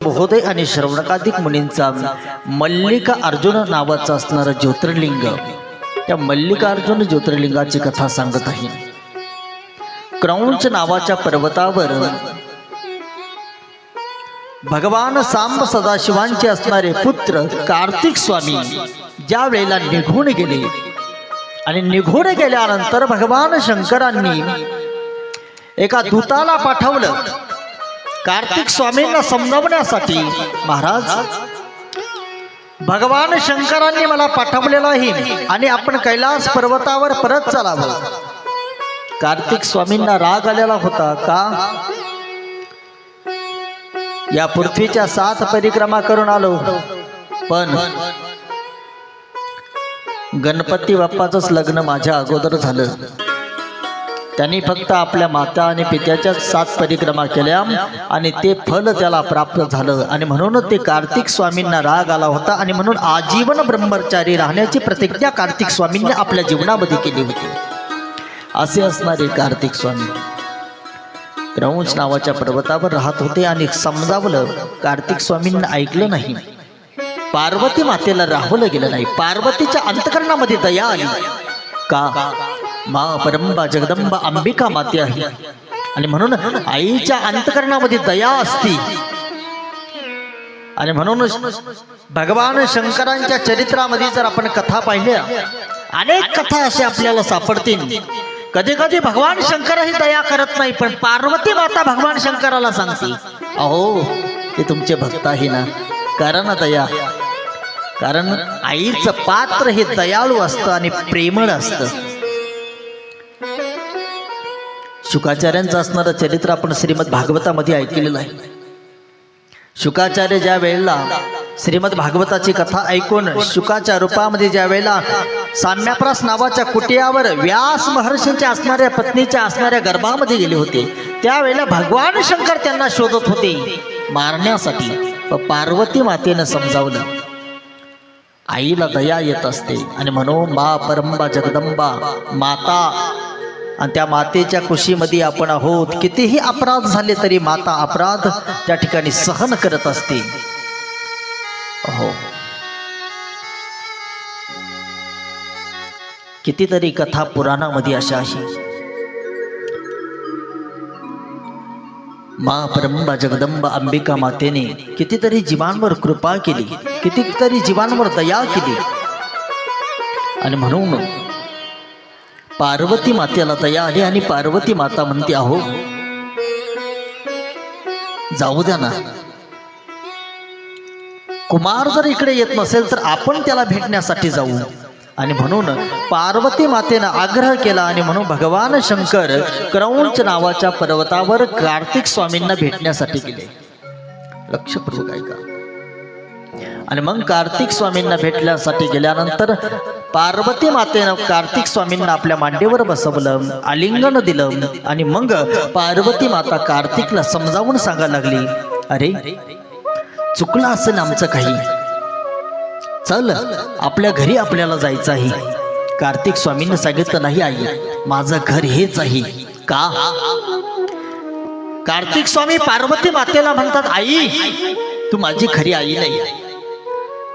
महोदय आणि श्रवणकाधिक मुनींचा मल्लिका अर्जुन नावाचा असणारा ज्योतिर्लिंग, त्या मल्लिकार्जुन ज्योतिर्लिंगाची कथा सांगत आहे. क्रौंच नावाच्या पर्वतावर भगवान सांब सदाशिवांचे असणारे पुत्र कार्तिक स्वामी ज्या वेळेला निघून गेले आणि निघून गेल्यानंतर भगवान शंकरांनी एका दूताला पाठवलं कार्तिक स्वामींना समजावण्यासाठी. महाराज, भगवान शंकरांनी मला पाठवलेलं आहे आणि आपण कैलास पर्वतावर परत चालावं. कार्तिक स्वामींना राग आलेला होता. का? या पृथ्वीच्या 7 परिक्रमा करून आलो, पण गणपती बाप्पाचंच लग्न माझ्या अगोदर झालं. त्यांनी फक्त आपल्या माता आणि पित्याच्या 7 परिक्रमा केल्या आणि ते फल त्याला प्राप्त झालं. आणि म्हणून ते कार्तिक स्वामींना राग आला होता आणि म्हणून आजीवन ब्रह्मचारी राहण्याची प्रतिज्ञा कार्तिक स्वामींनी आपल्या जीवनामध्ये केली होती. असे असणारे कार्तिक स्वामी क्रौंच नावाच्या पर्वतावर राहत होते आणि समजावलं. कार्तिक स्वामींना ऐकलं नाही. पार्वती मातेला राहवलं गेलं नाही. पार्वतीच्या अंतकरणामध्ये दया आली. का? मा परंबा जगदंबा अंबिका माते आहे आणि म्हणून आईच्या अंतकरणामध्ये दया असती. आणि म्हणून भगवान शंकरांच्या चरित्रामध्ये जर आपण कथा पाहिल्या, अनेक कथा अशा आपल्याला सापडतील. कधी कधी भगवान शंकर ही दया करत नाही, पण पार्वती माता भगवान शंकराला सांगते, अहो ते तुमचे भक्त आहे ना, करा ना दया. कारण आईचं पात्र हे दयाळू असतं आणि प्रेमळ असतं. शुकाचार्यांचं असणारं चरित्र आपण श्रीमद भागवतामध्ये ऐकलेलं आहे. शुकाचार्य ज्या वेळेला श्रीमद भागवताची कथा ऐकून शुकाच्या रूपामध्ये ज्या वेळेला साम्याप्रास नावाच्या कुटियावर व्यास महर्षींच्या असणाऱ्या पत्नीच्या असणाऱ्या गर्भामध्ये गेले होते, त्यावेळेला भगवान शंकर त्यांना शोधत होते मारण्यासाठी. पार्वती मातेनं समजावलं, आईला दया येत असते आणि म्हणून मा परंबा जगदंबा माता, आणि त्या मातेच्या कुशीमध्ये आपण आहोत. कितीही अपराध झाले तरी माता अपराध त्या ठिकाणी सहन करत असते. हो, कितीतरी कथा पुराणामध्ये अशा आहे. मा परंबा जगदंबा अंबिका मातेने कितीतरी जीवांवर कृपा केली, कितीतरी जीवांवर दया केली. आणि म्हणून पार्वती मातेला दया आली आणि पार्वती माता म्हणते, अहो जाऊ द्या ना, कुमार जर इकडे येत नसेल तर आपण त्याला भेटण्यासाठी जाऊ. आणि म्हणून पार्वती मातेनं आग्रह केला आणि म्हणून भगवान शंकर क्रौंच नावाच्या पर्वतावर कार्तिक स्वामींना भेटण्यासाठी गेले. लक्षपूर्वक ऐका. आणि मग कार्तिक स्वामींना भेटण्यासाठी गेल्यानंतर पार्वती मातेनं कार्तिक स्वामींना आपल्या मांडीवर बसवलं, आलिंगन दिलं. आणि मग पार्वती माता कार्तिकला समजावून सांगायला लागली, अरे चुकलं असेल आमचं काही, चल आपल्या घरी आपल्याला जायचं आहे. कार्तिक स्वामींनी सांगितलं, नाही आई, माझं घर हेच आहे. का? कार्तिक स्वामी पार्वती मातेला म्हणतात, आई तू माझी खरी आई नाही.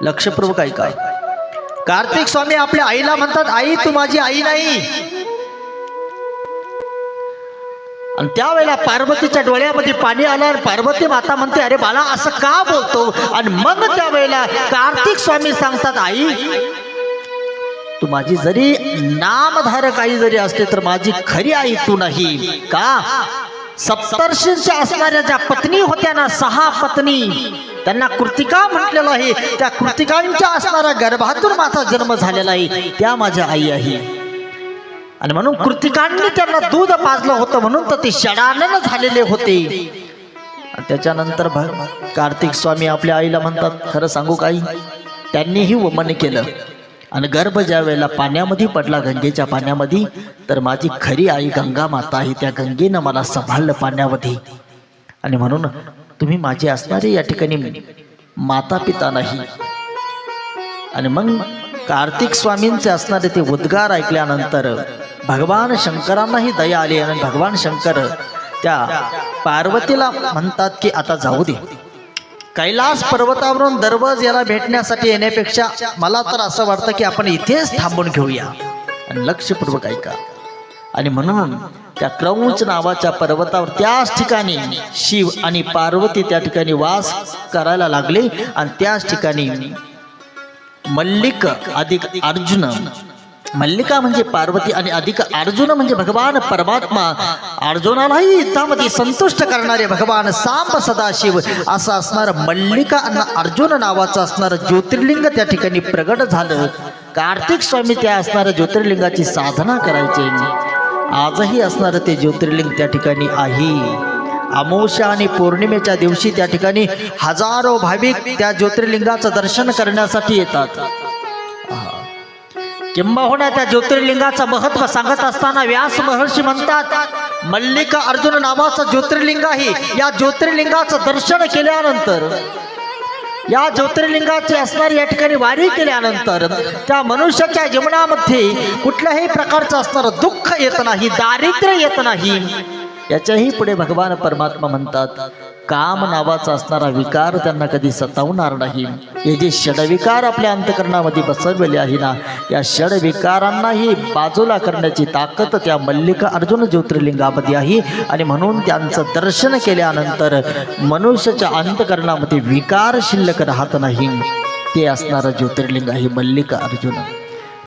लक्षपूर्वक ऐका. कार्तिक स्वामी आपल्या आईला म्हणतात, आई तू माझी आई नाही. आणि त्यावेळेला पार्वतीच्या डोळ्यामध्ये पाणी आलं आणि पार्वती माता म्हणते, अरे बाळा असं का बोलतो? आणि मग त्यावेळेला कार्तिक स्वामी सांगतात, आई तू माझी जरी नामधारक आई जरी असते तर माझी खरी आई तू नाही. का? सप्तर्षींच्या असणाऱ्या ज्या पत्नी होत्या ना, 6 पत्नी, त्यांना कृतिका म्हटलेलं आहे. त्या कृतिकांच्या असणाऱ्या गर्भातून माझा जन्म झालेला आहे, त्या माझ्या आई आहे. आणि म्हणून कृतिकांनी त्यांना दूध पाजलं होतं, म्हणून तर ते षडानन झालेले होते. त्याच्यानंतर कार्तिक स्वामी आपल्या आईला म्हणतात, खरं सांगू का आई, त्यांनीही वमन केलं. आणि गर्भ ज्या वेळेला पाण्यामध्ये पडला, गंगेच्या पाण्यामध्ये, तर माझी खरी आई गंगा माता आहे. त्या गंगेनं मला सांभाळलं पाण्यामध्ये. आणि म्हणून तुम्ही माझे असणारे या ठिकाणी माता पिता नाही. आणि मग कार्तिक स्वामींचे असणारे ते उद्गार ऐकल्यानंतर भगवान शंकरांनाही दया आली आणि भगवान शंकर त्या पार्वतीला म्हणतात की आता जाऊ दे, कैलास पर्वतावरून दररोज याला भेटण्यासाठी येण्यापेक्षा मला तर असं वाटतं की आपण इथेच थांबून घेऊया आणि लक्षपूर्वक ऐका. आणि म्हणून त्या क्रौंच नावाच्या पर्वतावर त्याच ठिकाणी शिव आणि पार्वती त्या ठिकाणी वास करायला लागले आणि त्याच ठिकाणी मल्लिक अधिक अर्जुन, मल्लिका म्हणजे पार्वती आणि अधिक अर्जुन म्हणजे भगवान परमात्मा, अर्जुनालाही युद्धामध्ये संतुष्ट करणारे भगवान सांब सदाशिव असं असणार मल्लिका आणि अर्जुन नावाचं असणारं ज्योतिर्लिंग त्या ठिकाणी प्रगट झालं. कार्तिक स्वामी त्या असणाऱ्या ज्योतिर्लिंगाची साधना करायचे. आजही असणारं ते ज्योतिर्लिंग त्या ठिकाणी आहे. अमावस्या आणि पौर्णिमेच्या दिवशी त्या ठिकाणी हजारो भाविक त्या ज्योतिर्लिंगाचं दर्शन करण्यासाठी येतात. किंबहुना त्या ज्योतिर्लिंगाचं महत्व सांगत असताना व्यास महर्षी म्हणतात मल्लिका अर्जुन नावाचं ज्योतिर्लिंग आहे. या ज्योतिर्लिंगाचं दर्शन केल्यानंतर, या ज्योतिर्लिंगाची असणारी या ठिकाणी वारी केल्यानंतर त्या मनुष्याच्या जीवनामध्ये कुठल्याही प्रकारचं असणारं दुःख येत नाही, दारिद्र्य येत नाही. याच्याही पुढे भगवान परमात्मा म्हणतात काम नावाचा असणारा विकार त्यांना कधी सतावणार नाही. हे जे षडविकार आपल्या अंतकरणामध्ये बसवलेले आहे ना, या षडविकारांनाही बाजूला करण्याची ताकद त्या मल्लिका अर्जुन ज्योतिर्लिंगामध्ये आहे. आणि म्हणून त्यांचं दर्शन केल्यानंतर मनुष्याच्या अंतकरणामध्ये विकार शिल्लक राहत नाही. ते असणारं ज्योतिर्लिंग आहे मल्लिका अर्जुन.